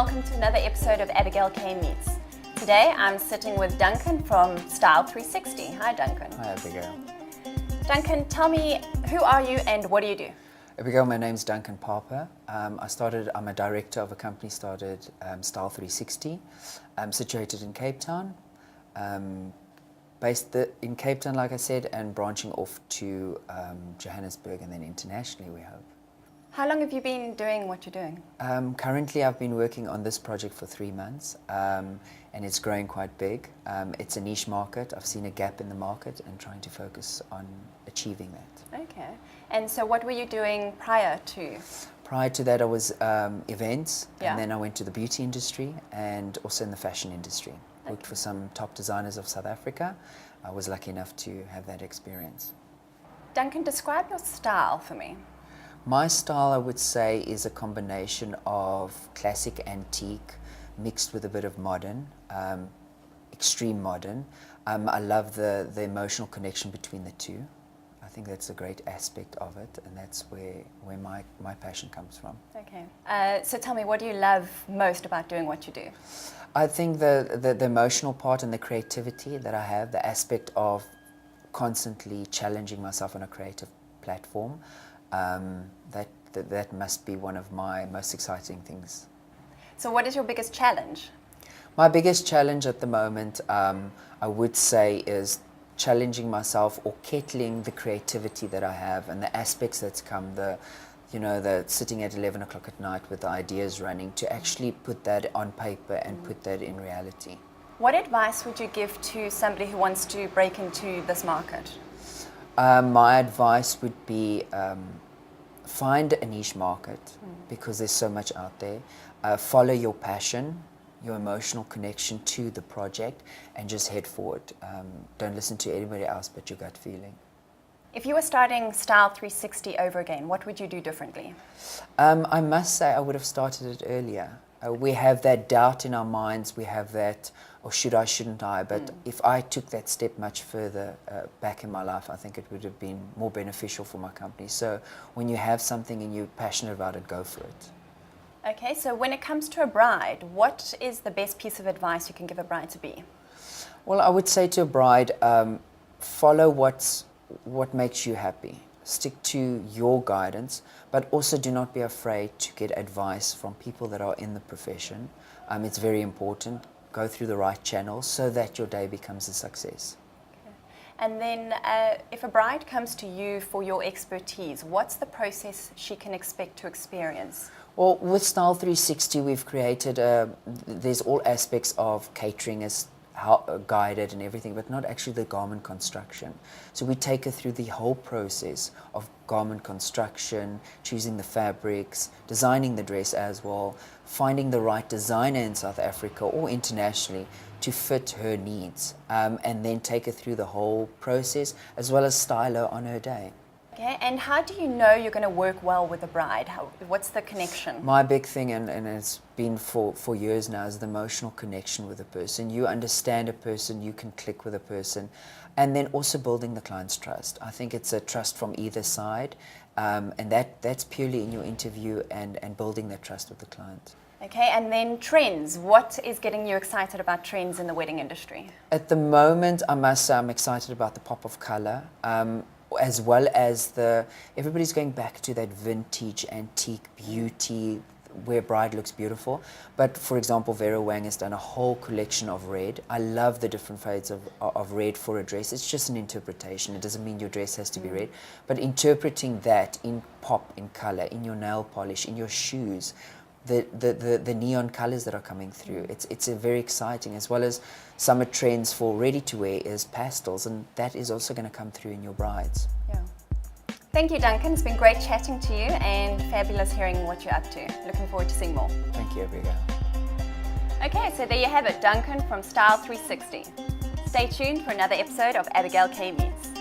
welcome to another episode of Abigail K Meets. Today I'm sitting with Duncan from Style 360. Hi Duncan. Hi Abigail. Duncan, tell me, who are you and what do you do? Abigail, my name's Duncan Pape. I'm a director of a company started Style 360, situated in Cape Town. Based in Cape Town, like I said, and branching off to Johannesburg and then internationally, we hope. How long have you been doing what you're doing? Currently, I've been working on this project for 3 months, and it's growing quite big. It's a niche market. I've seen a gap in the market and trying to focus on achieving that. Okay. And so what were you doing prior to? Prior to that, I was events, Yeah. and then I went to the beauty industry and also in the fashion industry. Worked for some top designers of South Africa. I was lucky enough to have that experience. Duncan, describe your style for me. My style, I would say, is a combination of classic antique mixed with a bit of modern, extreme modern. I love the emotional connection between the two. I think that's a great aspect of it, and that's where my passion comes from. Okay. So tell me, what do you love most about doing what you do? I think the emotional part and the creativity that I have, the aspect of constantly challenging myself on a creative platform, that must be one of my most exciting things. So what is your biggest challenge? My biggest challenge at the moment, I would say, is challenging myself or kettling the creativity that I have and the aspects that's come, the sitting at 11 o'clock at night with the ideas running, to actually put that on paper and put that in reality. What advice would you give to somebody who wants to break into this market? My advice would be find a niche market because there's so much out there. Follow your passion, your emotional connection to the project, and just head forward. Don't listen to anybody else but your gut feeling. If you were starting Style 360 over again, what would you do differently? I must say I would have started it earlier. We have that doubt in our minds, we have that, or should I, shouldn't I, but if I took that step much further back in my life, I think it would have been more beneficial for my company. So when you have something and you're passionate about it, go for it. Okay, so when it comes to a bride, what is the best piece of advice you can give a bride to be? Well, I would say to a bride, follow what makes you happy. Stick to your guidance, but also do not be afraid to get advice from people that are in the profession. It's very important. Go through the right channels so that your day becomes a success. Okay. And then if a bride comes to you for your expertise, what's the process she can expect to experience? Well, with Style 360, we've created, there's all aspects of catering as guided and everything, but not actually the garment construction. So we take her through the whole process of garment construction, choosing the fabrics, designing the dress as well, finding the right designer in South Africa or internationally to fit her needs, and then take her through the whole process as well as style her on her day. Okay, and how do you know you're going to work well with a bride? What's the connection? My big thing, and it's been for years now, is the emotional connection with a person. You understand a person, you can click with a person, and then also building the client's trust. I think it's a trust from either side, and that's purely in your interview and building that trust with the client. Okay, and then trends. What is getting you excited about trends in the wedding industry? At the moment, I must say I'm excited about the pop of color. As well as everybody's going back to that vintage, antique beauty where bride looks beautiful. But for example, Vera Wang has done a whole collection of red. I love the different shades of red for a dress. It's just an interpretation. It doesn't mean your dress has to be red. But interpreting that in pop, in color, in your nail polish, in your shoes, the neon colors that are coming through, it's a very exciting, as well as summer trends for ready-to-wear is pastels, and that is also going to come through in your brides. Yeah. Thank you, Duncan. It's been great chatting to you and fabulous hearing what you're up to. Looking forward to seeing more. Thank you, Abigail. Okay, so there you have it, Duncan from Style 360. Stay tuned for another episode of Abigail K Meets.